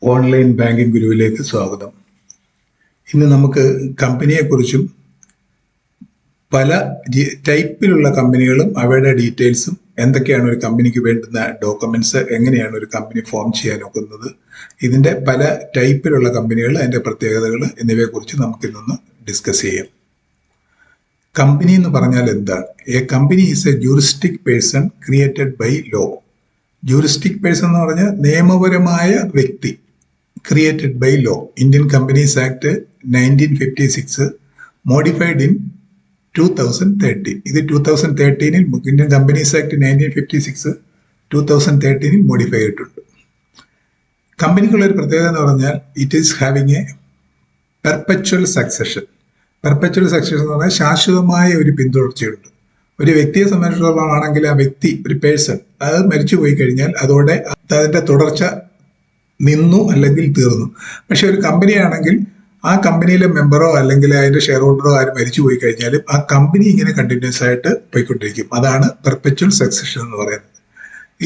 Online banking ഗുരുവിലേക്ക് സ്വാഗതം. ഇന്ന് നമുക്ക് കമ്പനിയെക്കുറിച്ചും പല ടൈപ്പിലുള്ള കമ്പനികളും അവയുടെ ഡീറ്റെയിൽസും എന്തൊക്കെയാണ് ഒരു കമ്പനിക്ക് വേണ്ടുന്ന ഡോക്യുമെന്റ്സ്, എങ്ങനെയാണ് ഒരു കമ്പനി ഫോം ചെയ്യാൻ ഒക്കുന്നത്, ഇതിന്റെ പല ടൈപ്പിലുള്ള കമ്പനികൾ, അതിന്റെ പ്രത്യേകതകൾ എന്നിവയെക്കുറിച്ച് നമുക്ക് ഇന്നൊന്ന് ഡിസ്കസ് ചെയ്യാം. കമ്പനി എന്ന് പറഞ്ഞാൽ എന്താണ്? A company is a juristic person created by law. Juristic person എന്ന് പറഞ്ഞാൽ നിയമപരമായ വ്യക്തി, created by law. Indian companies act 1956 modified in 2013. ഇത് 2013 ഇന്ത്യൻ കമ്പനീസ് ആക്ട് 1956 2013 മോഡിഫൈ ചെയ്തിട്ടുണ്ട്. കമ്പനിക്കുള്ള ഒരു പ്രത്യേകത എന്ന് പറഞ്ഞാൽ it is having A perpetual succession. Perpetual succession എന്ന് പറഞ്ഞാൽ ശാശ്വതമായ ഒരു പിന്തുടർച്ചയുണ്ട്. ഒരു വ്യക്തിയെ സംബന്ധിച്ചിടത്തോളം ആണെങ്കിൽ ആ വ്യക്തി, ഒരു പേഴ്സൺ, അത് മരിച്ചു പോയി കഴിഞ്ഞാൽ അതോടെ അതിന്റെ തുടർച്ച നിന്നു അല്ലെങ്കിൽ തീർന്നു. പക്ഷെ ഒരു കമ്പനിയാണെങ്കിൽ ആ കമ്പനിയിലെ മെമ്പറോ അല്ലെങ്കിൽ അതിന്റെ ഷെയർ ഹോൾഡറോ ആരും മരിച്ചു പോയി കഴിഞ്ഞാലും ആ കമ്പനി ഇങ്ങനെ കണ്ടിന്യൂസ് ആയിട്ട് പോയിക്കൊണ്ടിരിക്കും. അതാണ് പെർപെച്വൽ സക്സഷൻ എന്ന് പറയുന്നത്.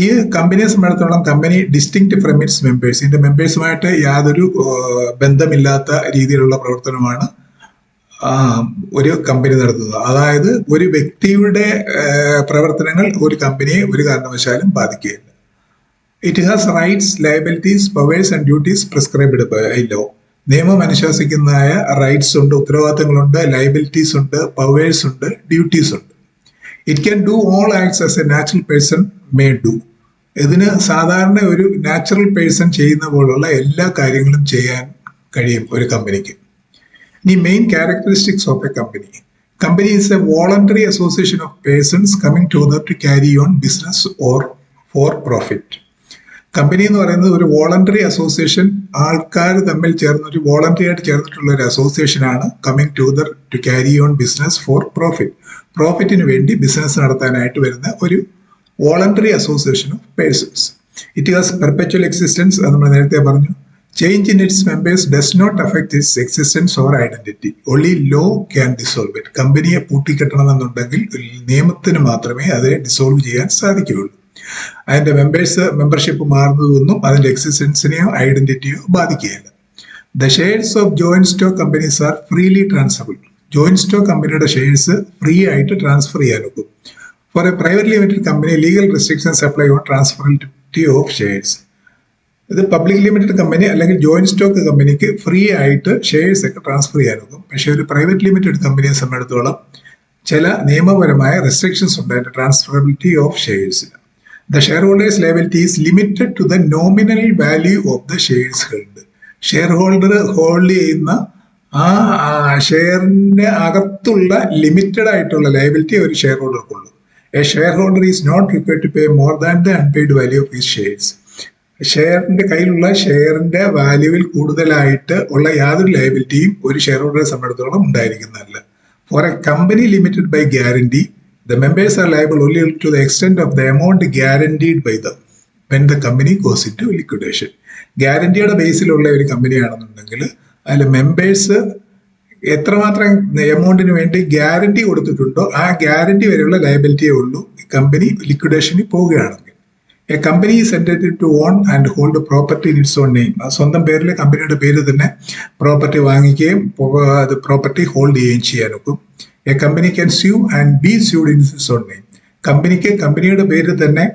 ഈ കമ്പനിയെ സംബന്ധിച്ചിടത്തോളം company distinct from it's members, ഇതിന്റെ മെമ്പേഴ്സുമായിട്ട് യാതൊരു ബന്ധമില്ലാത്ത രീതിയിലുള്ള പ്രവർത്തനമാണ് ഒരു കമ്പനി നടത്തുന്നത്. അതായത് ഒരു വ്യക്തിയുടെ പ്രവർത്തനങ്ങൾ ഒരു കമ്പനിയെ ഒരു കാരണവശാലും ബാധിക്കുകയില്ല. It has rights, liabilities, powers and duties prescribed by law. നിയമം അനുശാസിക്കുന്നതായ റൈറ്റ്സ് ഉണ്ട്, ഉത്തരവാദിത്തങ്ങളുണ്ട്, ലയബിലിറ്റീസ് ഉണ്ട്, പവേഴ്സ് ഉണ്ട്, ഡ്യൂട്ടീസ് ഉണ്ട്. It can do all acts as a natural person may do. ഇതിന് സാധാരണ ഒരു നാച്ചുറൽ പേഴ്സൺ ചെയ്യുന്ന പോലുള്ള എല്ലാ കാര്യങ്ങളും ചെയ്യാൻ കഴിയും ഒരു കമ്പനിക്ക്. ഇനി main characteristics of a company. Company is a voluntary association of persons coming together to carry on business or for profit. Company എന്ന് പറയുന്നത് ഒരു വോളണ്ടറി അസോസിയേഷൻ, ആൾക്കാർ തമ്മിൽ ചേർന്ന് ഒരു വോളണ്ടറി ആയിട്ട് ചേർന്നിട്ടുള്ള ഒരു അസോസിയേഷൻ ആണ് coming together to carry on business for profit. പ്രോഫിറ്റിന് വേണ്ടി ബിസിനസ് നടത്താനായിട്ട് വരുന്ന ഒരു voluntary association of persons. It has perpetual existence, അത് നമ്മൾ നേരത്തെ പറഞ്ഞു. Change in its members does not affect its existence or identity. Only law can dissolve it. കമ്പനിയെ പൂട്ടിക്കെട്ടണമെന്നുണ്ടെങ്കിൽ നിയമത്തിന് മാത്രമേ അതിനെ ഡിസോൾവ് ചെയ്യാൻ സാധിക്കുകയുള്ളൂ. അതിന്റെ മെമ്പർഷിപ്പ് മാറുന്നതൊന്നും അതിന്റെ എക്സിസ്റ്റൻസിനെയോ ഐഡന്റിറ്റിയോ ബാധിക്കുകയില്ല. The shares of joint stock companies are freely transferable. Joint stock കമ്പനിയുടെ ഷെയർസ് ഫ്രീ ആയിട്ട് ട്രാൻസ്ഫർ ചെയ്യാൻ ഒക്കും. For a private limited company legal restrictions apply on transferability of shares. ഇത് പബ്ലിക് ലിമിറ്റഡ് കമ്പനി അല്ലെങ്കിൽ ജോയിന്റ് സ്റ്റോക്ക് കമ്പനിക്ക് free ആയിട്ട് shares ഒക്കെ transfer ചെയ്യാനൊക്കും. പക്ഷെ ഒരു പ്രൈവറ്റ് ലിമിറ്റഡ് കമ്പനിയെ സംബന്ധിച്ചിടത്തോളം ചില നിയമപരമായ റെസ്ട്രിക്ഷൻസ് ഉണ്ട് അതിന്റെ ട്രാൻസ്ഫറബിലിറ്റി ഓഫ് ഷെയർസിന്. The share holders liability is limited to the nominal value of the shares held. Share holder hold ചെയ്യുന്ന ആ ഷെയറിന്റെ അകത്തുള്ള ലിമിറ്റഡ് ആയിട്ടുള്ള ലയബിലിറ്റി ഒരു ഷെയർ ഹോൾഡർക്കുള്ളൂ. A share holder is not required to pay more than the unpaid value of his shares. ഷെയറിന്റെ കയ്യിലുള്ള ഷെയറിന്റെ വാല്യൂവിൽ കൂടുതലായിട്ട് ഉള്ള യാതൊരു ലയബിലിറ്റിയും ഒരു ഷെയർ ഹോൾഡറെ സംബന്ധിച്ചിടത്തോളം ഉണ്ടായിരിക്കുന്നതല്ല. For a company limited by guarantee, the members are liable only to the extent of the amount guaranteed by them when the company goes into liquidation. ഗ്യാരണ്ടിയുടെ ബേസിലുള്ള ഒരു കമ്പനിയാണെന്നുണ്ടെങ്കിൽ അതിൽ മെമ്പേഴ്സ് എത്രമാത്രം എമൗണ്ടിന് വേണ്ടി ഗ്യാരണ്ടി കൊടുത്തിട്ടുണ്ടോ ആ ഗ്യാരണ്ടി വരെയുള്ള ലയബിലിറ്റിയേ ഉള്ളൂ കമ്പനി ലിക്വിഡേഷനിൽ പോവുകയാണെങ്കിൽ. A company is entitled to own and hold property in its own name. സ്വന്തം പേരിൽ കമ്പനിയുടെ പേര് തന്നെ പ്രോപ്പർട്ടി വാങ്ങിക്കുകയും അത് പ്രോപ്പർട്ടി ഹോൾഡ് ചെയ്യുകയും ചെയ്യാനൊക്കും. A company can sue and be sued in its own name. കമ്പനിക്ക് കമ്പനിയുടെ പേര് തന്നെ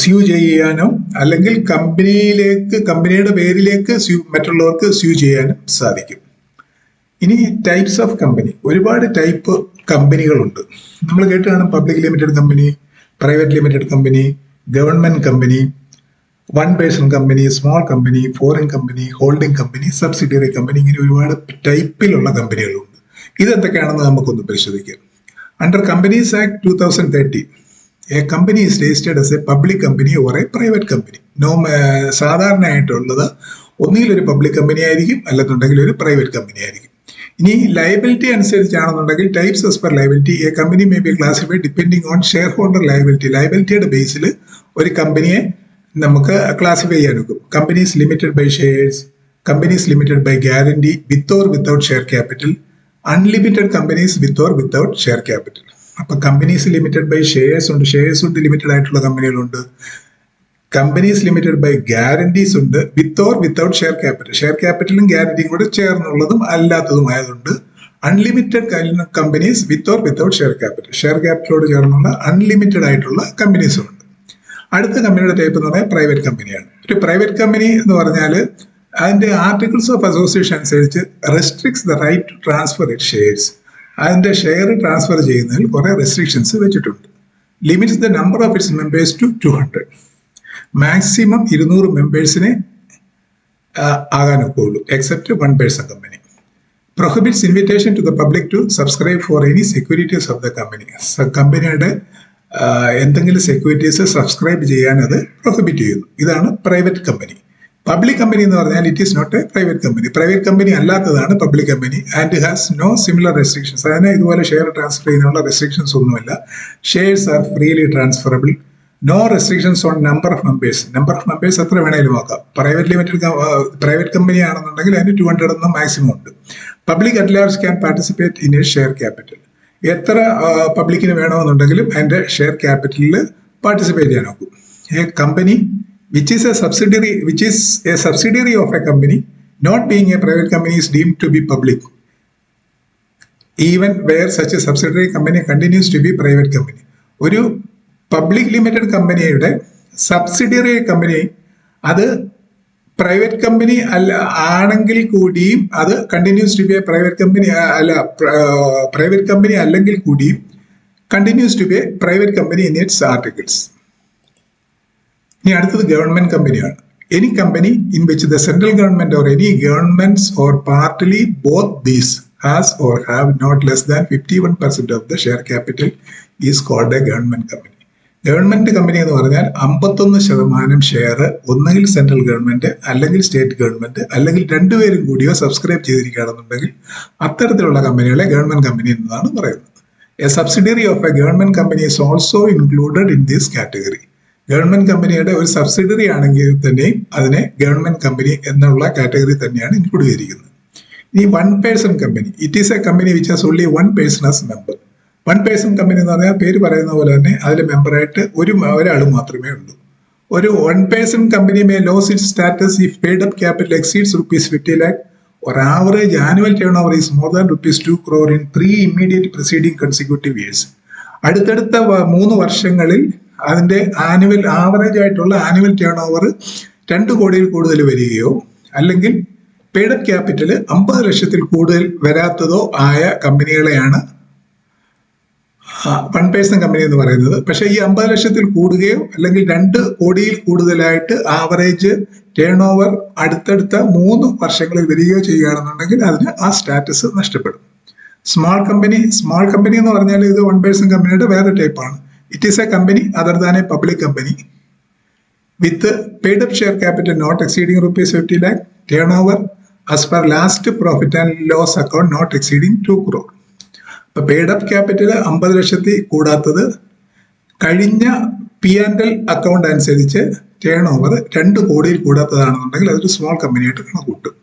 സ്യൂ ചെയ്യാനോ അല്ലെങ്കിൽ കമ്പനിയുടെ പേരിലേക്ക് മറ്റുള്ളവർക്ക് സ്യൂ ചെയ്യാനും സാധിക്കും. ഇനി ടൈപ്സ് ഓഫ് കമ്പനി. ഒരുപാട് ടൈപ്പ് കമ്പനികളുണ്ട്. നമ്മൾ കേട്ട് കാണും public limited company, private limited company, government company, one person company, small company, foreign company, holding company, subsidiary company, ഇങ്ങനെ ഒരുപാട് ടൈപ്പിലുള്ള കമ്പനികളുണ്ട്. ഇതെന്തൊക്കെയാണെന്ന് നമുക്കൊന്ന് പരിശോധിക്കാം. Under companies act 2013 a company is registered as a public company or a private company. സാധാരണയായിട്ടുള്ളത് ഒന്നുകിൽ ഒരു പബ്ലിക് കമ്പനി ആയിരിക്കും, അല്ലെന്നുണ്ടെങ്കിൽ ഒരു പ്രൈവറ്റ് കമ്പനി ആയിരിക്കും. ഇനി ലയബിലിറ്റി അനുസരിച്ചാണെന്നുണ്ടെങ്കിൽ types as per liability a company may be classified depending on share holder liability. ലയബിലിറ്റിയുടെ ബേസിൽ ഒരു കമ്പനിയെ നമുക്ക് ക്ലാസിഫൈ ചെയ്യാൻ ഒക്കും. Companies limited by shares, companies limited by guarantee with or without share capital, unlimited companies with or without share capital. അപ്പൊ companies limited by shares ഉണ്ട്, shares ഉണ്ട് ലിമിറ്റഡ് ആയിട്ടുള്ള കമ്പനികളുണ്ട്. കമ്പനീസ് ലിമിറ്റഡ് ബൈ ഗ്യാരണ്ടീസ് ഉണ്ട്, with or without share capital. Share ക്യാപിറ്റലും ഗ്യാരണ്ടിയും കൂടെ ചേർന്നുള്ളതും അല്ലാത്തതുമായതുണ്ട്. Unlimited companies with or without share capital. Share ക്യാപിറ്റലോട് ചേർന്നുള്ള അൺലിമിറ്റഡ് ആയിട്ടുള്ള കമ്പനീസും ഉണ്ട്. അടുത്ത കമ്പനിയുടെ ടൈപ്പ് എന്ന് പറഞ്ഞാൽ പ്രൈവറ്റ് കമ്പനിയാണ്. ഒരു പ്രൈവറ്റ് കമ്പനി എന്ന് പറഞ്ഞാൽ അതിന്റെ ആർട്ടിക്കിൾസ് ഓഫ് അസോസിയേഷൻ അനുസരിച്ച് restricts the right to transfer it shares. അതിന്റെ ഷെയർ ട്രാൻസ്ഫർ ചെയ്യുന്നതിൽ കുറെ റെസ്ട്രിക്ഷൻസ് വെച്ചിട്ടുണ്ട്. Limits the number of its members to 200. Maximum 200 മെമ്പേഴ്സിനെ ആകാനൊക്കെയുള്ളൂ, except 1 person company. Prohibits invitation to the public to subscribe for any securities of the company. കമ്പനിയുടെ എന്തെങ്കിലും securities subscribe ചെയ്യാൻ അത് പ്രൊഹിബിറ്റ് ചെയ്യുന്നു. ഇതാണ് പ്രൈവറ്റ് കമ്പനി. പബ്ലിക് കമ്പനി എന്ന് പറഞ്ഞാൽ it is not a private company. Private company അല്ലാത്തതാണ് public company and has no similar restrictions. അതിന് ഇതുപോലെ ഷെയർ ട്രാൻസ്ഫർ ചെയ്യുന്നതിനുള്ള റെസ്ട്രിക്ഷൻസ് ഒന്നുമില്ല. Shares are freely transferable. No restrictions on number of members. Number of members എത്ര വേണേലും നോക്കാം. Private company ആണെന്നുണ്ടെങ്കിൽ അതിന് 200 എന്ന മാക്സിമം ഉണ്ട്. Public at large can participate in A share capital. എത്ര പബ്ലിക്കിന് വേണമെന്നുണ്ടെങ്കിലും അതിന്റെ ഷെയർ ക്യാപിറ്റലിൽ പാർട്ടിസിപ്പേറ്റ് ചെയ്യാൻ നോക്കും. A company which is a subsidiary of a company not being a private company is deemed to be public even where such a subsidiary company continues to be private company. ഒരു public limited കമ്പനിയുടെ subsidiary company അത് private company അല്ല ആണെങ്കിൽ കൂടിയും അത് continues to be a private company അല്ല, private company അല്ലെങ്കിൽ കൂടിയും continues to be a private company in its articles. ഇനി അടുത്തത് ഗവൺമെന്റ് കമ്പനിയാണ്. Any company in which the central government or any governments or partly both these has or have not less than 51% of the share capital is called a government company. Government company എന്ന് പറഞ്ഞാൽ 51% share ഒന്നുകിൽ central government അല്ലെങ്കിൽ state government അല്ലെങ്കിൽ രണ്ടുപേരും കൂടിയോ subscribe ചെയ്തിരിക്കുകയാണെന്നുണ്ടെങ്കിൽ അത്തരത്തിലുള്ള കമ്പനികളെ government company എന്നതാണ് പറയുന്നത്. A subsidiary of A government company is also included in this category. Government കമ്പനിയുടെ ഒരു സബ്സിഡറി ആണെങ്കിൽ തന്നെയും അതിനെ ഗവൺമെന്റ് കമ്പനി എന്നുള്ള കാറ്റഗറി തന്നെയാണ് ഇൻക്ലൂഡ് ചെയ്തിരിക്കുന്നത്. ഇനി 1 person company. It is A company which has only 1 person as member. 1 person company എന്ന് പറഞ്ഞാൽ പേര് പറയുന്ന പോലെ തന്നെ അതിലെ മെമ്പറായിട്ട് ഒരാൾ മാത്രമേ ഉള്ളൂ. ഒരു 1 person company may lose it status if paid up capital exceeds ₹50 lakh or average annual turnover is more than ₹2 crore in 3 immediate preceding consecutive years. അടുത്തടുത്ത 3 വർഷങ്ങളിൽ അതിന്റെ ആവറേജ് ആയിട്ടുള്ള ആനുവൽ ടേൺ ഓവർ 2 കോടിയിൽ കൂടുതൽ വരികയോ അല്ലെങ്കിൽ പെയ്ഡ് അപ്പ് ക്യാപിറ്റൽ 50 ലക്ഷത്തിൽ കൂടുതൽ വരാത്തതോ ആയ കമ്പനികളെയാണ് 1 പേഴ്സൺ കമ്പനി എന്ന് പറയുന്നത്. പക്ഷെ ഈ 50 ലക്ഷത്തിൽ കൂടുകയോ അല്ലെങ്കിൽ 2 കോടിയിൽ കൂടുതലായിട്ട് ആവറേജ് ടേൺ ഓവർ അടുത്തടുത്ത 3 വർഷങ്ങളിൽ വരികയോ ചെയ്യുകയാണെന്നുണ്ടെങ്കിൽ അതിന് ആ സ്റ്റാറ്റസ് നഷ്ടപ്പെടും. സ്മാൾ കമ്പനി എന്ന് പറഞ്ഞാൽ ഇത് 1 പേഴ്സൺ കമ്പനിയുടെ വേറെ ടൈപ്പാണ്. It is a company other than a public company with paid up share capital not exceeding ₹50 lakh, turnover as per last profit and loss account not exceeding 2 crore. അപ്പോൾ paid up capital 50 ലക്ഷത്തിൽ കൂടാത്തത് കഴിഞ്ഞ P&L account അനുസരിച്ച് turn over 2 കോടിയിൽ കൂടാത്തതാണെന്നുണ്ടെങ്കിൽ അതൊരു small കമ്പനിയായിട്ട് കണക്കൂട്ടും.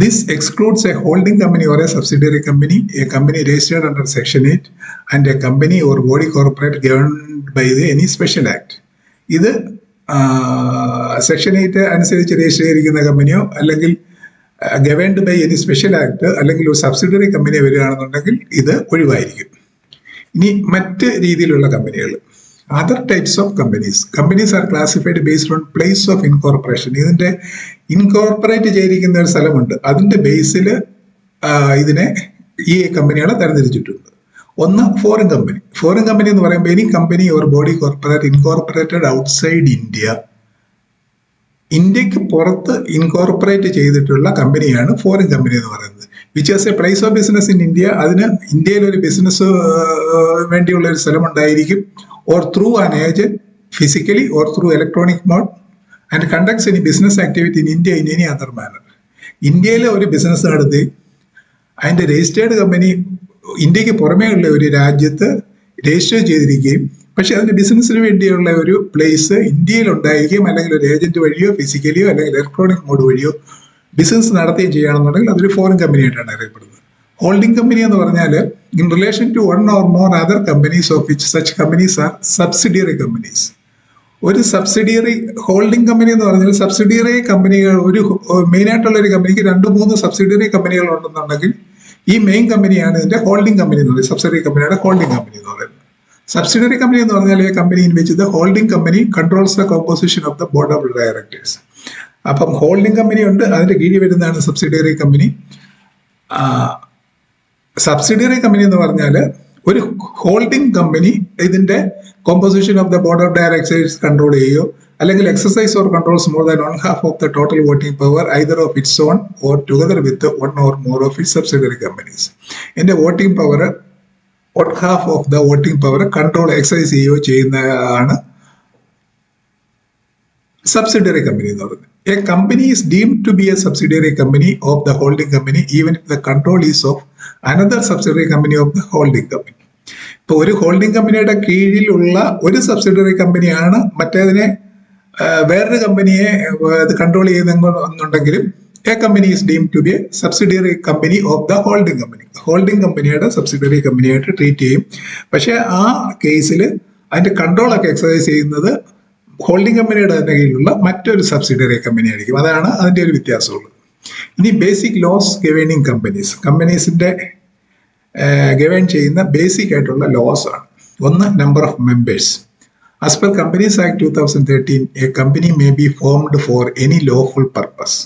This excludes a holding company or a subsidiary company, a company registered under Section 8, and a company or body corporate governed by any special act. ഇത് section 8 അനുസരിച്ച് register ചെയ്തിരിക്കുന്ന കമ്പനിയോ അല്ലെങ്കിൽ governed by any special act അല്ലെങ്കിൽ ഒരു subsidiary company വരികയാണെന്നുണ്ടെങ്കിൽ ഇത് ഒഴിവായിരിക്കും. ഇനി മറ്റ് രീതിയിലുള്ള കമ്പനികൾ, other types of companies are classified based on place of incorporation. ഇതിന്റെ ഇൻകോർപ്പറേറ്റ് ചെയ്തിരിക്കുന്ന ഒരു സ്ഥലമുണ്ട്, അതിന്റെ ബേസിൽ ഇതിനെ ഈ കമ്പനികളെ തരംതിരിച്ചിട്ടുണ്ട്. ഒന്ന് ഫോറിൻ കമ്പനി എന്ന് പറയുമ്പോൾ any company or body corporate incorporated outside ഇന്ത്യക്ക് പുറത്ത് ഇൻകോർപ്പറേറ്റ് ചെയ്തിട്ടുള്ള കമ്പനിയാണ് ഫോറിൻ കമ്പനി എന്ന് പറയുന്നത്. Which has A place of business in India. അതിന് ഇന്ത്യയിൽ ഒരു ബിസിനസ് വേണ്ടിയുള്ള ഒരു സ്ഥലമുണ്ടായിരിക്കും. or through an agent physically or through electronic mode and conducts any business activity in India in any other manner. ഇന്ത്യയിലെ ഒരു business നടത്തി അതിന്റെ രജിസ്റ്റേർഡ് കമ്പനി ഇന്ത്യക്ക് പുറമേ ഉള്ള ഒരു രാജ്യത്ത് രജിസ്റ്റർ ചെയ്തിരിക്കുകയും പക്ഷെ അതിന്റെ ബിസിനസ്സിന് വേണ്ടിയുള്ള ഒരു പ്ലേസ് ഇന്ത്യയിൽ ഉണ്ടായിരിക്കും, അല്ലെങ്കിൽ ഒരു ഏജന്റ് വഴിയോ ഫിസിക്കലിയോ അല്ലെങ്കിൽ ഇലക്ട്രോണിക് മോഡ് വഴിയോ ബിസിനസ് നടത്തുകയും ചെയ്യുകയാണെന്നുണ്ടെങ്കിൽ അതൊരു ഫോറിൻ കമ്പനിയായിട്ടാണ് അറിയപ്പെടുന്നത്. ഹോൾഡിംഗ് കമ്പനി എന്ന് പറഞ്ഞാൽ in relation to one or more other companies of which such companies are subsidiary companies. ഒരു സബ്സിഡിയറി ഹോൾഡിംഗ് കമ്പനി എന്ന് പറഞ്ഞാൽ സബ്സിഡിയറി കമ്പനികൾ ഒരു മെയിൻ ആയിട്ടുള്ള ഒരു കമ്പനിക്ക് 2-3 സബ്സിഡിയറി കമ്പനികൾ ഉണ്ടെന്നുണ്ടെങ്കിൽ ഈ മെയിൻ കമ്പനിയാണ് ഇതിന്റെ ഹോൾഡിംഗ് കമ്പനി എന്ന് പറയുന്നത്. സബ്സിഡിയറി കമ്പനിയുടെ ഹോൾഡിംഗ് കമ്പനി എന്ന് പറയുന്നത്. സബ്സിഡിയറി കമ്പനി എന്ന് പറഞ്ഞാൽ ഈ കമ്പനി ഇൻ വെച്ച് the holding company controls the composition of the board of directors. അപ്പം ഹോൾഡിംഗ് കമ്പനി ഉണ്ട്, അതിന്റെ കീഴിൽ വരുന്നതാണ് സബ്സിഡിയറി കമ്പനി. സബ്സിഡിയറി കമ്പനി എന്ന് പറഞ്ഞാൽ ഒരു ഹോൾഡിംഗ് കമ്പനി ഇതിന്റെ composition of the board of directors control ചെയ്യുകയോ അല്ലെങ്കിൽ exercise or controls more than 1/2 of the total voting power either of its own or together with 1 or more of its subsidiary companies. ഇതിന്റെ voting power 1/2 of the voting power control exercise ചെയ്യുകയോ ചെയ്യുന്നതാണ് subsidiary company എന്ന് പറയുന്നത്. A company is deemed to be a subsidiary company of the holding company even if the control is of another subsidiary company of the holding company. ഇപ്പൊ ഒരു holding കമ്പനിയുടെ കീഴിലുള്ള ഒരു subsidiary കമ്പനിയാണ് മറ്റേതിനെ വേറൊരു കമ്പനിയെ കൺട്രോൾ ചെയ്യുന്നുണ്ടെങ്കിലും a company is deemed to be a subsidiary company of the holding company. Holding കമ്പനിയുടെ സബ്സിഡിയറി കമ്പനിയായിട്ട് ട്രീറ്റ് ചെയ്യും. പക്ഷെ ആ കേസിൽ അതിന്റെ കൺട്രോളൊക്കെ എക്സസൈസ് ചെയ്യുന്നത് ഹോൾഡിംഗ് കമ്പനിയുടെ തന്നെ കീഴിലുള്ള മറ്റൊരു സബ്സിഡിയറി കമ്പനി ആയിരിക്കും. അതാണ് അതിന്റെ ഒരു വ്യത്യാസമുള്ളത്. ഇനി ബേസിക് ലോസ് ഗവേണിംഗ് കമ്പനീസ്. കമ്പനീസിന്റെ ഗവേൺ ചെയ്യുന്ന ബേസിക് ആയിട്ടുള്ള ലോസ് ആണ്. ഒന്ന്, number of members. As per companies act 2013 a company may be formed for any lawful purpose.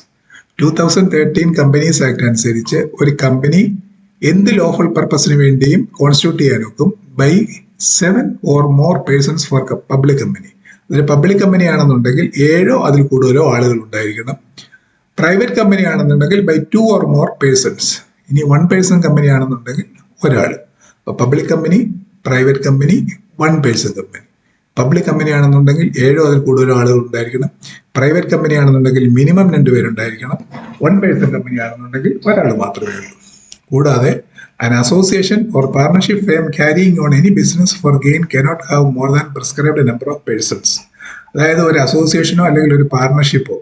2013 companies act അനുസരിച്ച് ഒരു കമ്പനി എന്ത് ലോഫുൾ പർപ്പസിന് വേണ്ടിയും കോൺസ്റ്റിറ്റ്യൂട്ട് ചെയ്യാൻ നോക്കും by 7 or more persons for public company. അതൊരു പബ്ലിക് കമ്പനി ആണെന്നുണ്ടെങ്കിൽ 7 അതിൽ കൂടുതലോ ആളുകൾ ഉണ്ടായിരിക്കണം. പ്രൈവറ്റ് കമ്പനി ആണെന്നുണ്ടെങ്കിൽ ബൈ 2 or more പേഴ്സൺസ്. ഇനി 1 person കമ്പനി ആണെന്നുണ്ടെങ്കിൽ ഒരാൾ. Public company, private company, 1 person company. Public company ആണെന്നുണ്ടെങ്കിൽ 7 അതിൽ കൂടുതലോ ആളുകൾ ഉണ്ടായിരിക്കണം. പ്രൈവറ്റ് കമ്പനി ആണെന്നുണ്ടെങ്കിൽ മിനിമം 2 പേരുണ്ടായിരിക്കണം. 1 person കമ്പനി ആണെന്നുണ്ടെങ്കിൽ ഒരാൾ മാത്രമേ ഉള്ളൂ. കൂടാതെ an association or partnership firm carrying on any business for gain cannot have more than prescribed number of persons. അതായത് ഒരു അസോസിയേഷനോ അല്ലെങ്കിൽ ഒരു പാർട്ണർഷിപ്പോ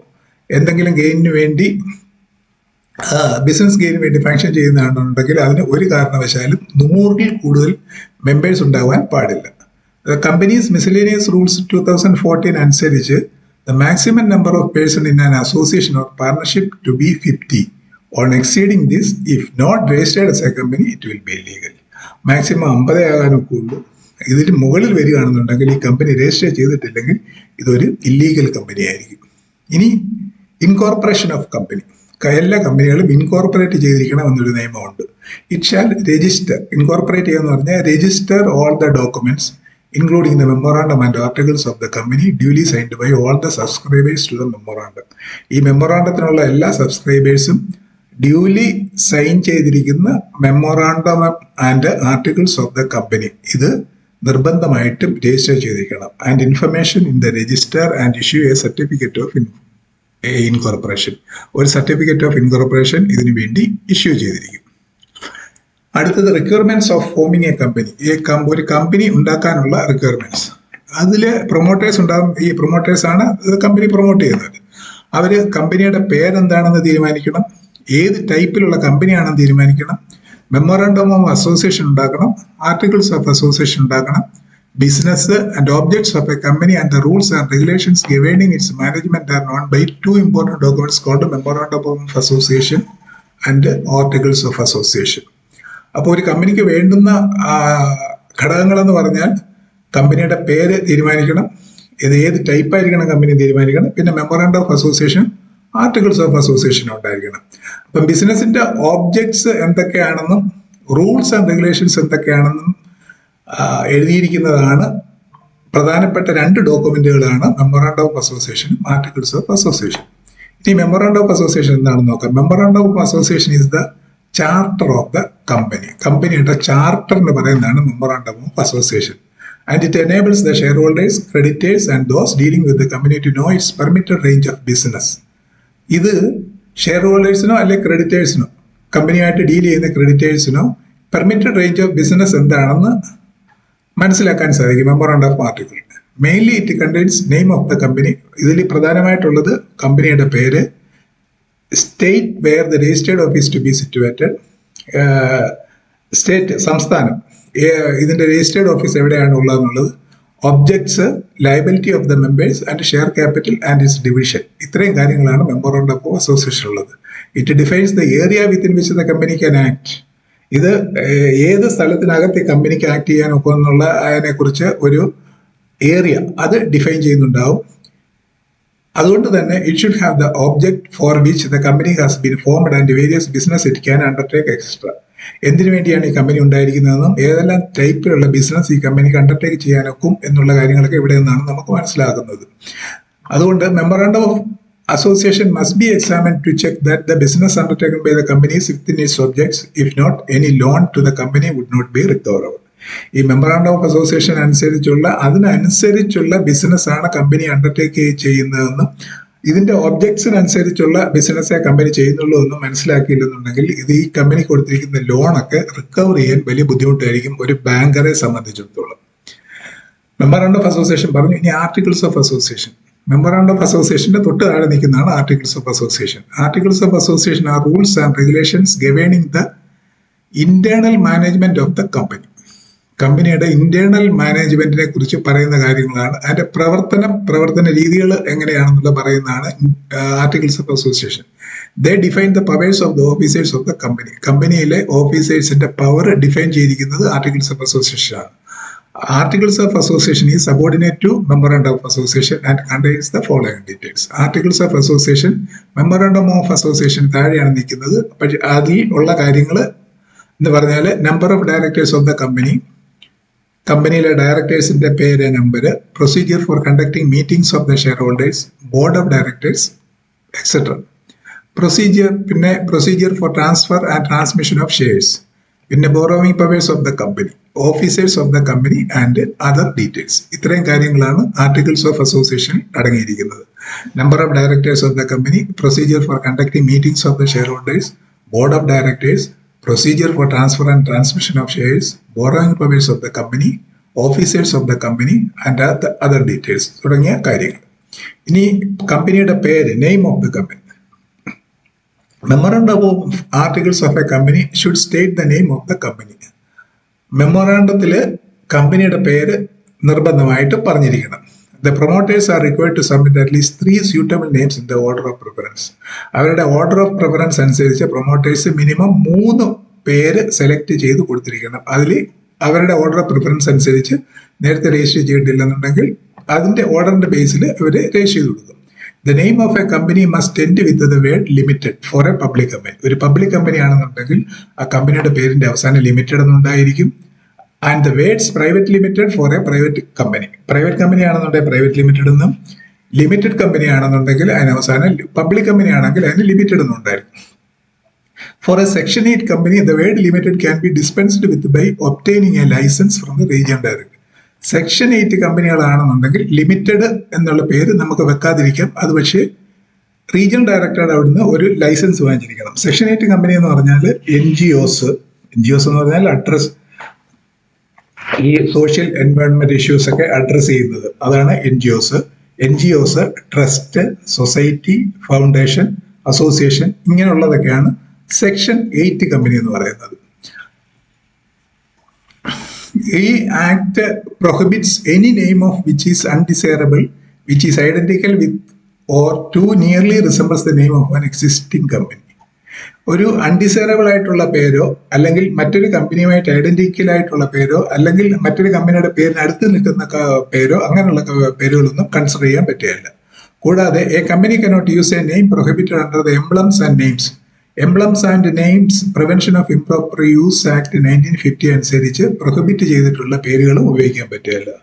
എന്തെങ്കിലും ഗെയിനിന് വേണ്ടി ബിസിനസ് ഗെയിന് വേണ്ടി ഫങ്ഷൻ ചെയ്യുന്നതാണെന്നുണ്ടെങ്കിൽ അതിന് ഒരു കാരണവശാലും 100-ൽ കൂടുതൽ മെമ്പേഴ്സ് ഉണ്ടാവാൻ പാടില്ല. കമ്പനീസ് മിസലേനിയസ് റൂൾസ് 2014 അനുസരിച്ച് the maximum number of person in an association or partnership to be 50. On exceeding this, if not registered as a company, it will be illegal. Maximum 50 ആകാനൊക്കെ ഉള്ളൂ. ഇതിന് മുകളിൽ വരികയാണെന്നുണ്ടെങ്കിൽ ഈ കമ്പനി രജിസ്റ്റർ ചെയ്തിട്ടില്ലെങ്കിൽ ഇതൊരു illegal company ആയിരിക്കും. ഇനി ഇൻകോർപ്പറേഷൻ ഓഫ് കമ്പനി. എല്ലാ കമ്പനികളും ഇൻകോർപ്പറേറ്റ് ചെയ്തിരിക്കണം എന്നൊരു നിയമമുണ്ട്. It shall register. ഇൻകോർപ്പറേറ്റ് ചെയ്യുക എന്ന് പറഞ്ഞാൽ register all the documents including the memorandum and articles of the company duly signed by all the subscribers to the memorandum. ഈ മെമ്മോറാണ്ടത്തിനുള്ള എല്ലാ സബ്സ്ക്രൈബേഴ്സും ഡ്യൂലി സൈൻ ചെയ്തിരിക്കുന്ന memorandum and articles of the company ഇത് നിർബന്ധമായിട്ടും രജിസ്റ്റർ ചെയ്തിരിക്കണം. And information in the register and issue a certificate of incorporation. ഒരു certificate of incorporation ഇതിനു വേണ്ടി ഇഷ്യൂ ചെയ്തിരിക്കും. അടുത്തത് requirements of forming a company. ഒരു കമ്പനി ഉണ്ടാക്കാനുള്ള റിക്വയർമെന്റ്സ്. അതിൽ പ്രൊമോട്ടേഴ്സ് ഉണ്ടാകും. ഈ പ്രൊമോട്ടേഴ്സ് ആണ് കമ്പനി പ്രൊമോട്ട് ചെയ്യുന്നത്. അവര് കമ്പനിയുടെ പേരെന്താണെന്ന് തീരുമാനിക്കണം, ഏത് ടൈപ്പിലുള്ള കമ്പനിയാണെന്ന് തീരുമാനിക്കണം, മെമ്മോറാണ്ടം ഓഫ് അസോസിയേഷൻ ഉണ്ടാക്കണം, ആർട്ടിക്കിൾസ് ഓഫ് അസോസിയേഷൻ ഉണ്ടാക്കണം, business and objects of a company and the rules and regulations governing its management are known by 2 important documents called memorandum of association and articles of association. അപ്പോൾ ഒരു കമ്പനിക്ക് വേണ്ടുന്ന ഘടകങ്ങളെന്ന് പറഞ്ഞാൽ കമ്പനിയുടെ പേര് തീരുമാനിക്കണം, ഇത് ഏത് ടൈപ്പ് ആയിരിക്കണം കമ്പനി തീരുമാനിക്കണം, പിന്നെ memorandum of association, articles of association ഉണ്ടായിരിക്കണം. അപ്പം ബിസിനസിന്റെ ഓബ്ജക്ട്സ് എന്തൊക്കെയാണെന്നും റൂൾസ് ആൻഡ് റെഗുലേഷൻസ് എന്തൊക്കെയാണെന്നും എഴുതിയിരിക്കുന്നതാണ് പ്രധാനപ്പെട്ട 2 ഡോക്യുമെന്റുകളാണ് മെമ്മോറാണ്ടം ഓഫ് അസോസിയേഷനും ആർട്ടിക്കിൾസ് ഓഫ് അസോസിയേഷൻ. ഇനി മെമ്മോറാണ്ടം ഓഫ് അസോസിയേഷൻ എന്താണെന്ന് നോക്കാം. Memorandum of association is the charter of the company. കമ്പനിയുടെ ചാർട്ടറിന് പറയുന്നതാണ് memorandum of association. And it enables the share holders, creditors and those dealing with the company to know its permitted range of business. ഇത് share ഹോൾഡേഴ്സിനോ അല്ലെങ്കിൽ ക്രെഡിറ്റേഴ്സിനോ, കമ്പനിയായിട്ട് deal ചെയ്യുന്ന ക്രെഡിറ്റേഴ്സിനോ പെർമിറ്റഡ് റേഞ്ച് ഓഫ് ബിസിനസ് എന്താണെന്ന് മനസ്സിലാക്കാൻ സാധിക്കും memorandum of article. Mainly it contains name of the company. ഇതിൽ പ്രധാനമായിട്ടുള്ളത് കമ്പനിയുടെ പേര്, state where the registered office to be situated, state സംസ്ഥാനം ഇതിന്റെ രജിസ്റ്റേർഡ് ഓഫീസ് എവിടെയാണ് ഉള്ളതെന്നുള്ളത്, objects, liability of the members and share capital and its division. ഇത്രയും കാര്യങ്ങളാണ് മെമ്മോറാണ്ടം ഓഫ് അസോസിയേഷൻ ഉള്ളത്. It defines the area within which the company can act. ഇത് ഏത് സ്ഥലത്തിനകത്ത് ഈ കമ്പനിക്ക് ആക്ട് ചെയ്യാൻ ഒക്കും എന്നുള്ള അതിനെ കുറിച്ച് ഒരു ഏരിയ അത് ഡിഫൈൻ ചെയ്യുന്നുണ്ടാവും. അതുകൊണ്ട് തന്നെ it should have the object for which the company has been formed and various business it can undertake etcetera. എന്തിനു വേണ്ടിയാണ് ഈ കമ്പനി ഉണ്ടായിരിക്കുന്നതെന്നും ഏതെല്ലാം ടൈപ്പിലുള്ള ബിസിനസ് ഈ കമ്പനിക്ക് അണ്ടർടേക്ക് ചെയ്യാനൊക്കും എന്നുള്ള കാര്യങ്ങളൊക്കെ ഇവിടെ നിന്നാണ് നമുക്ക് മനസ്സിലാകുന്നത്. അതുകൊണ്ട് memorandum of association must be examined to check that the business undertaken by the company is within its objects. If not, any loan to the company would not be recoverable. ഈ memorandum of association അതിനനുസരിച്ചുള്ള business ആണ് company undertake ചെയ്യുന്നതെന്നും ഇതിന്റെ ഒബ്ജക്ട്സിനനുസരിച്ചുള്ള ബിസിനസ്സേ company ചെയ്യുന്നുള്ളൂ എന്നും മനസ്സിലാക്കിയില്ലെന്നുണ്ടെങ്കിൽ ഇത് ഈ company കൊടുത്തിരിക്കുന്ന ലോണൊക്കെ റിക്കവർ ചെയ്യാൻ വലിയ ബുദ്ധിമുട്ടായിരിക്കും ഒരു ബാങ്കറെ സംബന്ധിച്ചിടത്തോളം. മെമ്മോറാണ്ടം ഓഫ് അസോസിയേഷൻ പറഞ്ഞു. ഇനി articles of association. Memorandum of അസോസിയേഷന്റെ തൊട്ട് താഴെ നിൽക്കുന്നതാണ് articles of association. Articles of association are rules and regulations governing the internal management of the company. കമ്പനിയുടെ ഇന്റേണൽ മാനേജ്മെന്റിനെ കുറിച്ച് പറയുന്ന കാര്യങ്ങളാണ്. അതിന്റെ പ്രവർത്തന രീതികൾ എങ്ങനെയാണെന്നുള്ള പറയുന്നതാണ് articles of association. They define the powers of the officers of the company. കമ്പനിയിലെ ഓഫീസേഴ്സിന്റെ പവർ ഡിഫൈൻ ചെയ്തിരിക്കുന്നത് ആർട്ടിക്കിൾസ് ഓഫ് അസോസിയേഷൻ ആണ്. Articles of Association is subordinate to Memorandum of Association and contains the following details. Articles of Association, Memorandum of Association താഴെയാണ് നിൽക്കുന്നത്. പക്ഷേ അതിൽ ഉള്ള കാര്യങ്ങൾ എന്ന് പറഞ്ഞാൽ number of directors of the company, കമ്പനിയിലെ ഡയറക്ടേഴ്സിന്റെ പേര്, number, procedure for conducting meetings of the share holders, board of directors etcetera. Procedure for transfer and transmission of shares, പിന്നെ borrowing powers of the company, officers of the company and other details. ഇത്രയും കാര്യങ്ങളാണ് articles of association അടങ്ങിയിരിക്കുന്നത്. Number of directors of the company, procedure for conducting meetings of the share holders, board of directors, procedure for transfer and transmission of shares, borrowing powers of the company, officers of the company and other details തുടങ്ങിയ കാര്യങ്ങൾ. ഇനി കമ്പനിയുടെ പേര്, name of the company. Memorandum of Articles of a Company should state the name of the company. മെമ്മോറാണ്ടത്തില് കമ്പനിയുടെ പേര് നിർബന്ധമായിട്ട് പറഞ്ഞിരിക്കണം. The promoters are required to submit at least 3 suitable names in the order of preference. അവരുടെ order of preference അനുസരിച്ച് promoters minimum 3 പേര് select ചെയ്ത് കൊടുത്തിരിക്കണം. അതിൽ അവരുടെ order of preference അനുസരിച്ച് നേരത്തെ രജിസ്റ്റർ ചെയ്തിട്ടില്ലെന്നുണ്ടെങ്കിൽ അതിന്റെ ഓർഡറിന്റെ ബേസിൽ അവർ രജിസ്റ്റർ ചെയ്ത് കൊടുക്കും. The name of a company must end with the word limited for a public company. ഒരു പബ്ലിക് കമ്പനി ആണെന്നുണ്ടെങ്കിൽ ആ കമ്പനിയുടെ പേരിന്റെ അവസാനം ലിമിറ്റഡ് എന്നുണ്ടായിരിക്കും. And the words private limited for a private company. Private company ആണെന്നുണ്ടെങ്കിൽ പ്രൈവറ്റ് ലിമിറ്റഡ് എന്നും, limited company ആണെന്നുണ്ടെങ്കിൽ അതിന് അവസാനം, പബ്ലിക് കമ്പനി ആണെങ്കിൽ അതിന് ലിമിറ്റഡ് എന്നും ഉണ്ടായിരിക്കും. For a Section 8 company, the word limited can be dispensed with by obtaining a license from the regional director. Section 8 കമ്പനികളാണെന്നുണ്ടെങ്കിൽ ലിമിറ്റഡ് എന്നുള്ള പേര് നമുക്ക് വെക്കാതിരിക്കാം. അത് പക്ഷേ റീജിയണൽ ഡയറക്ടറുടെ അവിടുന്ന് ഒരു ലൈസൻസ് വാങ്ങിച്ചിരിക്കണം. സെക്ഷൻ 8 കമ്പനി എന്ന് പറഞ്ഞാൽ NGOs എന്ന് പറഞ്ഞാൽ അഡ്രസ്, ഈ സോഷ്യൽ എൻവയോൺമെന്റ് ഇഷ്യൂസ് ഒക്കെ അഡ്രസ് ചെയ്യുന്നത്, അതാണ് NGOs, trust, society, foundation, association, ഇങ്ങനെയുള്ളതൊക്കെയാണ് സെക്ഷൻ 8 കമ്പനി എന്ന് പറയുന്നത്. ഈ act prohibits any name of which is undesirable, which is identical with or to nearly resembles the name of an existing company. ഒരു undesirable ആയിട്ടുള്ള പേരോ അല്ലെങ്കിൽ മറ്റൊരു കമ്പനിയുമായിട്ട് ഐഡന്റിക്കൽ ആയിട്ടുള്ള പേരോ അല്ലെങ്കിൽ മറ്റൊരു കമ്പനിയുടെ പേരിന് അടുത്ത് നിൽക്കുന്ന പേരോ അങ്ങനെയുള്ള പേരുകളൊന്നും കൺസിഡർ ചെയ്യാൻ പറ്റുകയില്ല. കൂടാതെ a company cannot use a name prohibited under the emblems and names. Emblems and names prevention of improper use act 1950 അനുസരിച്ച് പ്രൊഹിബിറ്റ് ചെയ്തിട്ടുള്ള പേരുകളും ഉപയോഗിക്കാൻ പറ്റുകയില്ല.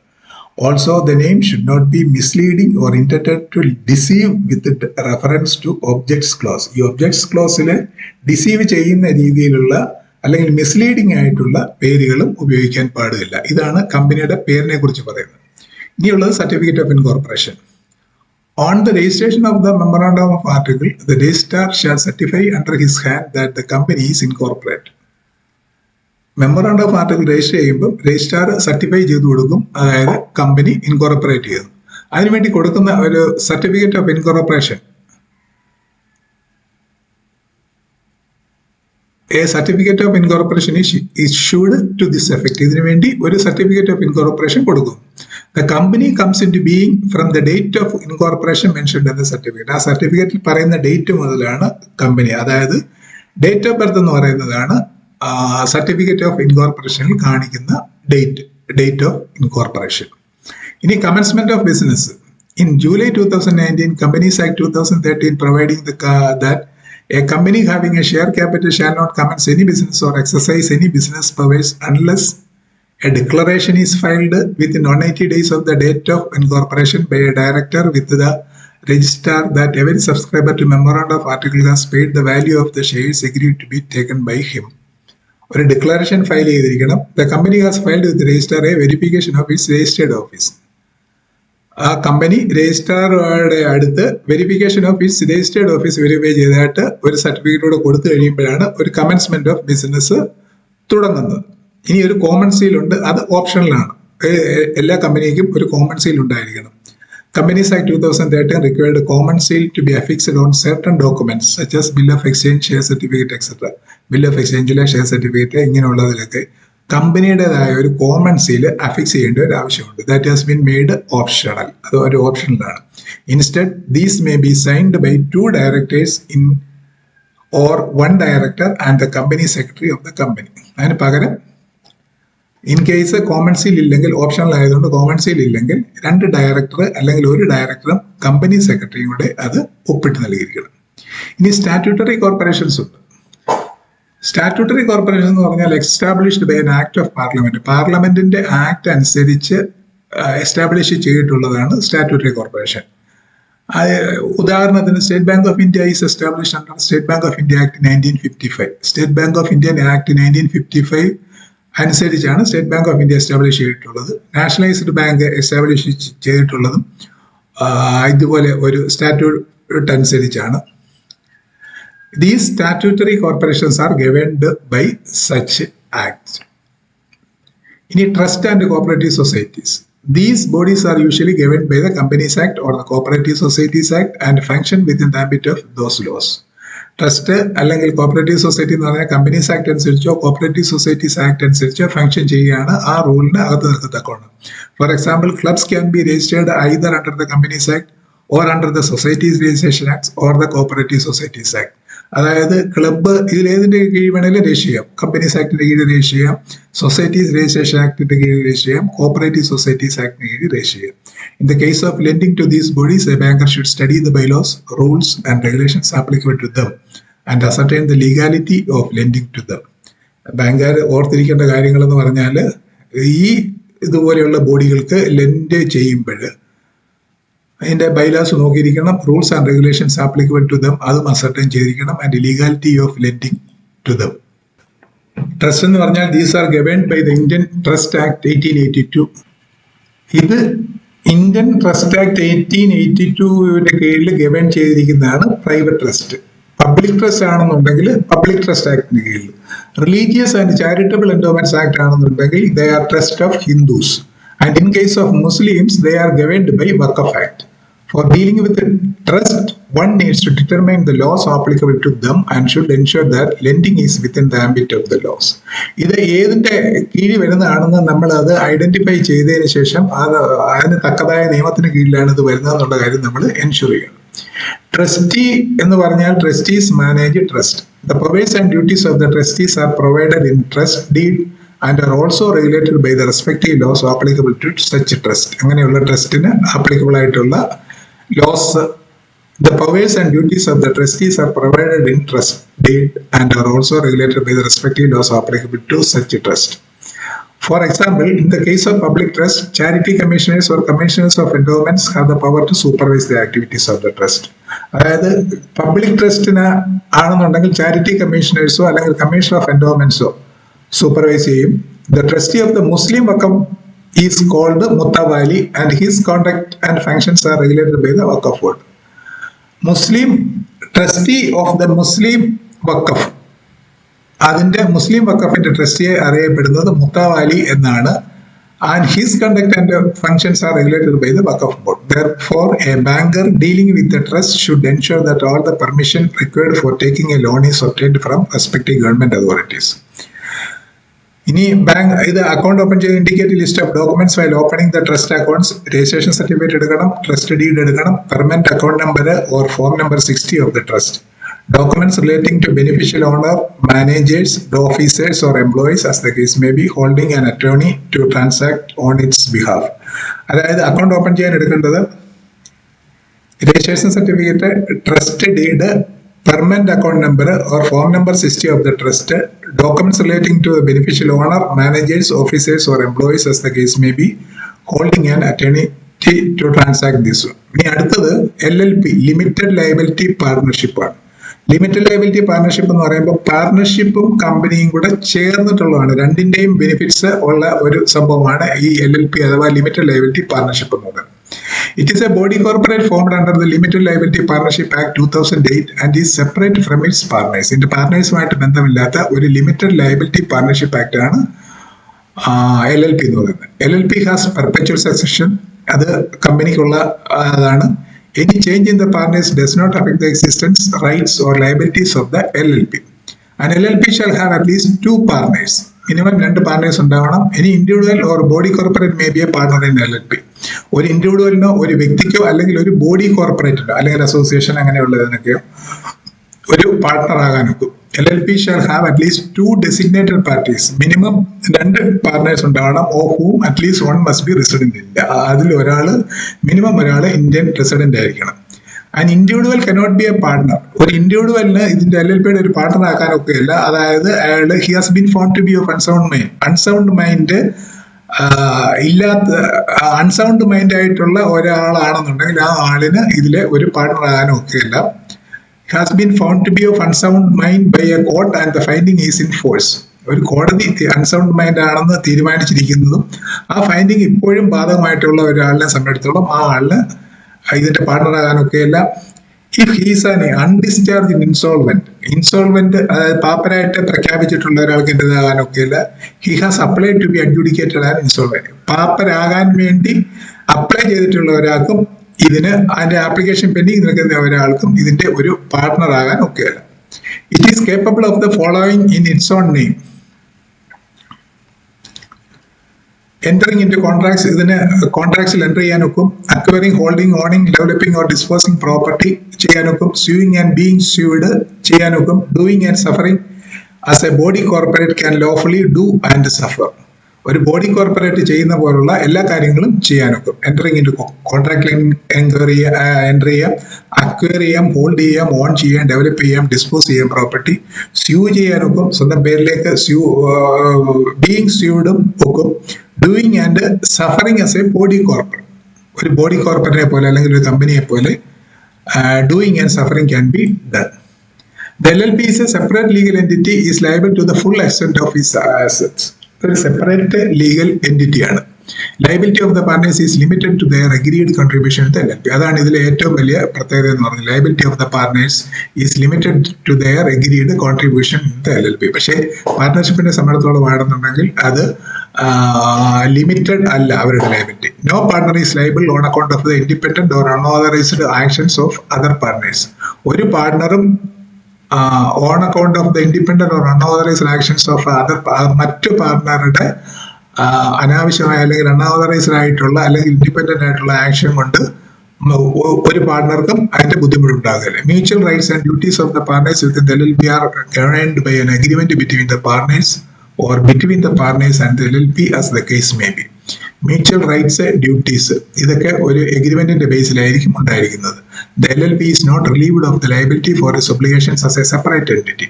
Also the name should not be misleading or intended to deceive with reference to objects clause. ഈ objects ക്ലോസിൽ deceive ചെയ്യുന്ന രീതിയിലുള്ള അല്ലെങ്കിൽ മിസ്ലീഡിംഗ് ആയിട്ടുള്ള പേരുകളും ഉപയോഗിക്കാൻ പാടില്ല. ഇതാണ് കമ്പനിയുടെ പേരിനെ കുറിച്ച് പറയുന്നത്. ഇനിയുള്ളത് certificate of incorporation. On the registration of the Memorandum of Article, the registrar shall certify under his hand that the company is incorporate. Memorandum of Article register ചെയ്യുമ്പോൾ രജിസ്ട്രാർ സർട്ടിഫൈ ചെയ്ത് കൊടുക്കും, അതായത് കമ്പനി ഇൻകോർപ്പറേറ്റ് ചെയ്തു. അതിനുവേണ്ടി കൊടുക്കുന്ന ഒരു certificate of incorporation, a certificate of incorporation is issued to this effect. ഇതിനു വേണ്ടി ഒരു സർട്ടിഫിക്കറ്റ് ഓഫ് ഇൻകോർപ്പറേഷൻ കൊടുക്കും. The company comes into being from the date of incorporation mentioned in the certificate. ആ സർട്ടിഫിക്കറ്റിൽ പറയുന്ന ഡേറ്റ് മുതലാണ് കമ്പനി, അതായത് date of birth എന്ന് പറയുന്നതാണ് സർട്ടിഫിക്കറ്റ് ഓഫ് ഇൻകോർപ്പറേഷനിൽ കാണിക്കുന്ന ഡേറ്റ് ഓഫ് ഇൻകോർപ്പറേഷൻ. ഇനി commencement of business. In July 2019, Companies Act 2013 providing that a company having a share capital shall not commence any business or exercise any business powers unless a declaration is filed within 180 days of the date of incorporation by a director with the registrar that every subscriber to memorandum of article has paid the value of the shares agreed to be taken by him. ഒരു declaration file ചെയ്തിരിക്കണം. The company has filed with the registrar a verification of its registered office. ആ company രജിസ്ട്രാറുടെ അടുത്ത് verification of its registered office verify ചെയ്തിട്ട് ഒരു certificate കൂടെ കൊടുത്തു കഴിയുമ്പോഴാണ് ഒരു കമൻസ്മെന്റ് ഓഫ് ബിസിനസ് തുടങ്ങുന്നത്. ഇനി ഒരു കോമൺ സീൽ ഉണ്ട്, അത് ഓപ്ഷണലാണ്. എല്ലാ കമ്പനിക്കും ഒരു കോമൺ സീൽ ഉണ്ടായിരിക്കണം. Companies Act 2013 required a common seal to be affixed on certain documents such as bill of exchange, share certificate, etc. Bill of exchange, share certificate ഇങ്ങനെയുള്ളതിലൊക്കെ കമ്പനിയുടേതായ ഒരു കോമൺ സീൽ അഫിക്സ് ചെയ്യേണ്ട ഒരു ആവശ്യമുണ്ട്. That has been made optional. അത് ഒരു ഓപ്ഷണലാണ്. Instead these may be signed by 2 directors in or 1 director and the company secretary of the company. അതിന് പകരം ഇൻ കേസ് കോമൺ സീൽ ഇല്ലെങ്കിൽ, ഓപ്ഷണൽ ആയതുകൊണ്ട് കോമൺ സീൽ ഇല്ലെങ്കിൽ 2 ഡയറക്ടർ അല്ലെങ്കിൽ 1 ഡയറക്ടറും കമ്പനി സെക്രട്ടറിയും കൂടെ അത് ഒപ്പിട്ട് നൽകിയിരിക്കണം. ഇനി സ്റ്റാറ്റ്യൂട്ടറി കോർപ്പറേഷൻസ് ഉണ്ട്. സ്റ്റാറ്റ്യൂട്ടറി കോർപ്പറേഷൻ എന്ന് പറഞ്ഞാൽ established by an act of parliament. പാർലമെന്റിന്റെ ആക്ട് അനുസരിച്ച് എസ്റ്റാബ്ലിഷ് ചെയ്തിട്ടുള്ളതാണ് സ്റ്റാറ്റ്യൂട്ടറി കോർപ്പറേഷൻ. ഉദാഹരണത്തിന് State Bank of India is established under State Bank of India act 1955. State Bank of India act 1955 അനുസരിച്ചാണ് State Bank of India establish ചെയ്തിട്ടുള്ളത്. Nationalised bank establish ചെയ്തിട്ടുള്ളതും ഇതുപോലെ ഒരു statute അനുസരിച്ചാണ്. These statutory corporations are governed by such acts. In trust and cooperative societies, these bodies are usually governed by the Companies Act or the Cooperative Societies Act and function within the ambit of those laws. Trust അല്ലെങ്കിൽ cooperative society എന്ന് പറഞ്ഞാൽ companies act അനുസരിച്ചോ cooperative societies act അനുസരിച്ചോ function ചെയ്യുകയാണ്, ആ റൂളിന് അകത്ത് നിൽക്കത്തക്കോണം. For example, clubs can be registered either under the companies act or under the societies registration act or the cooperative societies act. അതായത് ക്ലബ്ബ് ഇതിലേതിന്റെ കീഴിൽ വേണമെങ്കിലും രജിസ്റ്റർ ചെയ്യാം. കമ്പനീസ് ആക്ടിന്റെ കീഴിൽ രജിസ്റ്റർ ചെയ്യാം, സൊസൈറ്റീസ് രജിസ്ട്രേഷൻ ആക്ടിന്റെ കീഴിൽ രജിസ്റ്റർ ചെയ്യാം, കോപ്പറേറ്റീവ് സൊസൈറ്റീസ് ആക്ടിന്റെ കീഴിൽ രജിസ്റ്റർ ചെയ്യാം. In the case of lending to these bodies, a banker should study the bylaws, rules and regulations applicable to them and ascertain the legality of lending to them. ബാങ്കുകാർ ഓർത്തിരിക്കേണ്ട കാര്യങ്ങൾ എന്ന് പറഞ്ഞാൽ, ഈ ഇതുപോലെയുള്ള ബോഡികൾക്ക് lend ചെയ്യുമ്പോൾ അതിന്റെ ബൈലാസ് നോക്കിയിരിക്കണം, rules and regulations applicable to them അതും അസർട്ടൈൻ ചെയ്തിരിക്കണം, and legality of lending to them. Trust എന്ന് പറഞ്ഞാൽ these are governed by the Indian trust act 1882. ഇത് ഇന്ത്യൻ ട്രസ്റ്റ് ആക്ട് 1882 കീഴിൽ ഗവേൺ ചെയ്തിരിക്കുന്നതാണ് പ്രൈവറ്റ് ട്രസ്റ്റ്. പബ്ലിക് ട്രസ്റ്റ് ആണെന്നുണ്ടെങ്കിൽ public trust ആക്ടിന് കീഴിൽ, religious and charitable endowments act ആണെന്നുണ്ടെങ്കിൽ they are trust of Hindus, and in case of Muslims they are governed by Waqf Act. For dealing with the trust, one needs to determine the laws applicable to them and should ensure that lending is within the ambit of the laws. ഇത് ഏതിന്റെ കീഴിൽ വരുന്നതാണെന്ന് നമ്മൾ അത് identify ചെയ്തതിനു ശേഷം അതിന് തക്കതായ നിയമത്തിന് കീഴിലാണ് ഇത് വരുന്നതെന്നുള്ള കാര്യം നമ്മൾ എൻഷുർ ചെയ്യണം. ട്രസ്റ്റി എന്ന് പറഞ്ഞാൽ trustees manage trust. The powers and duties of the trustees are provided in trust deed and are also regulated by the respective laws applicable to such trust. അങ്ങനെയുള്ള ട്രസ്റ്റിന് ആപ്ലിക്കബിൾ ആയിട്ടുള്ള loss, the powers and duties of the trustees are provided in trust deed and are also regulated by the respective laws applicable to such trust. For example, in the case of public trust, charity commissioners or commissioners of endowments have the power to supervise the activities of the trust. അതായത് public ട്രസ്റ്റിന് ആണെന്നുണ്ടെങ്കിൽ charity കമ്മീഷണേഴ്സോ അല്ലെങ്കിൽ commissioner of എൻഡോമെന്റ്സോ supervise ചെയ്യും. The trustee of the Muslim Waqf is called Mutawali and his conduct and functions are regulated by the Waqf Board. Muslim trustee of the Muslim Waqf, അതിന്റെ മുസ്ലിം വഖഫിന്റെ ട്രസ്റ്റിയെ അറിയപ്പെടുന്നത് മുത്താവാലി എന്നാണ്. and his conduct and functions are regulated by the Waqf Board. Therefore, a banker dealing with the trust should ensure that all the permission required for taking a loan is obtained from respective government authorities. ഇനി bank ഇത് account open ചെയ്ത് indicate list of documents while opening the trust accounts. Registration certificate എടുക്കണം, trust deed എടുക്കണം, permanent account number or form number 60 of the trust. Documents relating to beneficial owner, managers, officers or employees as the case may be, holding an attorney to transact on its behalf. അതായത് account open ചെയ്യാൻ എടുക്കേണ്ടത് registration certificate, trust deed, permanent account number or form number 60 of the trust, documents relating to beneficial owner, managers, officers or employees as the case may be, holding an attorney to transact this. ഇനി അടുത്തത് LLP, limited liability partnership ആണ്. Limited liability partnership എന്ന് പറയുമ്പോൾ പാർട്ണർഷിപ്പും കമ്പനിയും കൂടെ ചേർന്നിട്ടുള്ളതാണ്. രണ്ടിന്റെയും benefits ഉള്ള ഒരു സംഭവമാണ് ഈ LLP അഥവാ ലിമിറ്റഡ് ലയബിലിറ്റി പാർട്ണർഷിപ്പ് എന്ന് പറയുന്നത്. It is A body corporate formed under the limited liability partnership act 2008 and is separate from it's partners. ഇതിന്റെ പാർട്ണേഴ്സുമായിട്ട് ബന്ധമില്ലാത്ത ഒരു ലിമിറ്റഡ് ലയബിലിറ്റി പാർട്ണർഷിപ്പ് ആക്ട് ആണ് LLP എന്ന് പറയുന്നത്. LLP has perpetual succession. അത് കമ്പനിക്കുള്ള അതാണ്. Any change in the partners does not affect the existence, rights or liabilities of the LLP. An LLP shall have at least 2 partners. Minimum 2 partners ഉണ്ടാവണം. Any individual or body corporate may be a partner in LLP. ഒരു ഇൻഡിവിജ്വലിനോ ഒരു വ്യക്തിക്കോ അല്ലെങ്കിൽ ഒരു body കോർപ്പറേറ്റിനോ അല്ലെങ്കിൽ association അങ്ങനെയുള്ളതിനൊക്കെ ഒരു partner ആകാൻ ഒക്കും. LLP shall have at least 2 designated parties. Minimum 2 partners ഉണ്ടാവണം. Of whom at least one must be resident in India. അതിൽ minimum ഒരാൾ ഇന്ത്യൻ റെസിഡന്റ് ആയിരിക്കണം. An individual cannot be a partner. ഒരു ഇൻഡിവിജ്വലിന് ഇതിന്റെ LLPയുടെ ഒരു പാർട്ണർ ആക്കാൻ ഒക്കെയല്ല. അതായത് അയാൾ he has been found to be of unsound mind. Unsound mind ഇല്ലാത്ത അൺസൗണ്ട് മൈൻഡ് ആയിട്ടുള്ള ഒരാളാണെന്നുണ്ടെങ്കിൽ ആ ആളിന് ഇതിലെ ഒരു പാർട്ണർ ആകാനും ഒക്കെയല്ല. Has been found to be of unsound mind by a court and the finding is in force. ഒരു കോടതി unsound mind ആണെന്ന് തീരുമാനിച്ചിരിക്കുന്നതും ആ ഫൈൻഡിങ് ഇപ്പോഴും ബാധകമായിട്ടുള്ള ഒരാളിനെ സംബന്ധിച്ചിടത്തോളം ആ ആളിന് ഇതിന്റെ പാർട്ണർ ആകാനൊക്കെയല്ല. If he's an undischarged insolvent അതായത് പാപ്പരായിട്ട് പ്രഖ്യാപിച്ചിട്ടുള്ള ഒരാൾക്ക് എന്റേതാകാനൊക്കെയല്ല. He has applied to be adjudicated and insolvent. പാപ്പരാകാൻ വേണ്ടി അപ്ലൈ ചെയ്തിട്ടുള്ള ഒരാൾക്കും ഇതിന് അതിന്റെ ആപ്ലിക്കേഷൻ പെൻഡിങ് നിൽക്കുന്ന ഒരാൾക്കും ഇതിന്റെ ഒരു പാർട്ണർ ആകാൻ ഒക്കെയല്ല. It is capable of the following in its own name. Entering into contracts, ഇതിന് കോൺട്രാക്ട്സിൽ എൻ്റർ ചെയ്യാനൊക്കും. Acquiring, holding, owning, developing or disposing property ചെയ്യാനൊക്കും. സ്യൂയിങ് ആൻഡ് ബീയിങ് സ്യൂഡ് ചെയ്യാനൊക്കും. Doing and suffering as a body corporate can lawfully do and suffer. ഒരു body corporate ചെയ്യുന്ന പോലുള്ള എല്ലാ കാര്യങ്ങളും ചെയ്യാനൊക്കും. Entering into contract enter ചെയ്യാം, അക്വയർ ചെയ്യാം, ഹോൾഡ് ചെയ്യാം, ഓൺ ചെയ്യാം, ഡെവലപ്പ് ചെയ്യാം, ഡിസ്പോസ് ചെയ്യാം പ്രോപ്പർട്ടി. സ്യൂ ചെയ്യാനൊക്കും, സ്വന്തം പേരിലേക്ക് ബീയിങ് സ്യൂഡും ഒക്കും. Doing and suffering as a body corporate, ഒരു ബോഡി കോർപ്പറേറ്റിനെ പോലെ അല്ലെങ്കിൽ ഒരു കമ്പനിയെ പോലെ doing and suffering can be done. The LLP is a separate legal entity, is liable to the full extent of its assets. ഒരു സെപ്പറേറ്റ് ലീഗൽ എൻറ്റിറ്റി ആണ്. Liability of the partners is limited to their agreed contribution to LLP. അതാണ് ഇതിലെ ഏറ്റവും വലിയ പ്രത്യേകത എന്ന് പറഞ്ഞത്. Liability of the partners is limited to their agreed contribution to LLP. പക്ഷേ പാർട്ണർഷിപ്പിനെ സംബന്ധിച്ചോളം ആണെന്നുണ്ടെങ്കിൽ അത് ലിമിറ്റഡ് അല്ല അവരുടെ liability. No partner is liable on account of the independent or unauthorised actions of other partners. ഒരു പാർട്ണറും on account of the independent or unauthorised actions of other മറ്റു പാർട്ണറുടെ അനാവശ്യമായ അല്ലെങ്കിൽ അൺഓതറൈസ്ഡ് ആയിട്ടുള്ള അല്ലെങ്കിൽ ഇൻഡിപെൻഡന്റ് ആയിട്ടുള്ള ആക്ഷൻ കൊണ്ട് ഒരു പാർട്ണർക്കും അതിന്റെ ബുദ്ധിമുട്ടുണ്ടാകില്ല. Mutual rights and duties of the partners within the LLP are governed by an agreement between the partners or between the partners and the LLP as the case may be. Mutual rights, duties ഇതൊക്കെ ഒരു എഗ്രിമെന്റിന്റെ ബേസിലായിരിക്കും ഉണ്ടായിരിക്കുന്നത്. The LLP is not relieved of the liability for its obligations as a separate entity.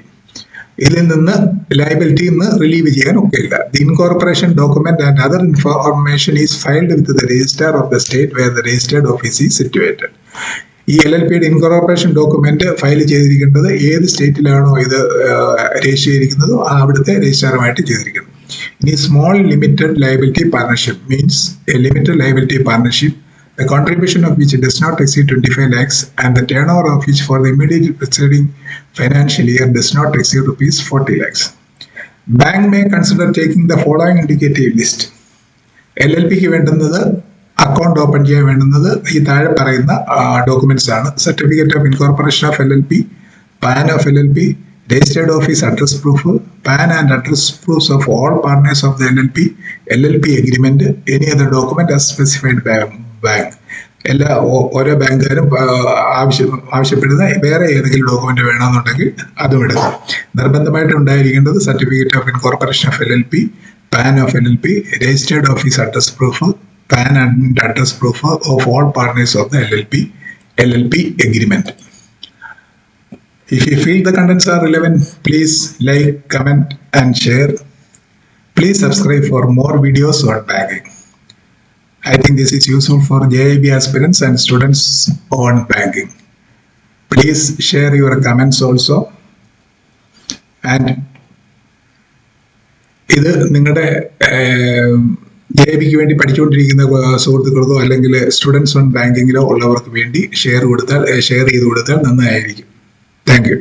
ഇതിൽ നിന്ന് ലയബിലിറ്റിയിൽ നിന്ന് relieve ചെയ്യാൻ ഒക്കെയില്ല. The incorporation document and other information is filed with the registrar of the state where the registered office is situated. ഈ LLPയുടെ incorporation document file ചെയ്തിരിക്കേണ്ടത് ഏത് സ്റ്റേറ്റിലാണോ ഇത് register ചെയ്തിരിക്കുന്നതോ അവിടുത്തെ രജിസ്ട്രാറുമായിട്ട് ചെയ്തിരിക്കുന്നത്. ഇനി small limited liability partnership means A limited liability partnership the contribution of which does not exceed 25 lakhs and the turnover of which for the immediate preceding financial year does not exceed rupees 40 lakhs. Bank may consider taking the following indicative list. LLPക്ക് വേണ്ടുന്നത് account open ചെയ്യാൻ വേണ്ടുന്നത് ഈ താഴെ പറയുന്ന documents ആണ്. Certificate of incorporation of LLP, pan of LLP, registered office address proof, PAN and address proofs of all partners of the LLP agreement, any other document as specified by bank. എല്ലാ ഓരോ ബാങ്കുകാരും ആവശ്യപ്പെടുന്ന വേറെ ഏതെങ്കിലും document വേണമെന്നുണ്ടെങ്കിൽ അതും എടുക്കാം. നിർബന്ധമായിട്ട് ഉണ്ടായിരിക്കേണ്ടത് certificate of incorporation of LLP, PAN of LLP, registered office address proof, PAN and address proof of all partners of the LLP agreement. If you feel the contents are relevant, please like, comment and share. Please subscribe for more videos on banking. I think this is useful for JIB aspirants and students on banking. Please share your comments also. And ഇത് നിങ്ങളുടെ JIBക്ക് വേണ്ടി പഠിച്ചുകൊണ്ടിരിക്കുന്ന സുഹൃത്തുക്കൾക്കോ അല്ലെങ്കിൽ students on ബാങ്കിങ്ങിലോ ഉള്ളവർക്ക് വേണ്ടി share ചെയ്ത് കൊടുത്താൽ നന്നായിരിക്കും. Thank you.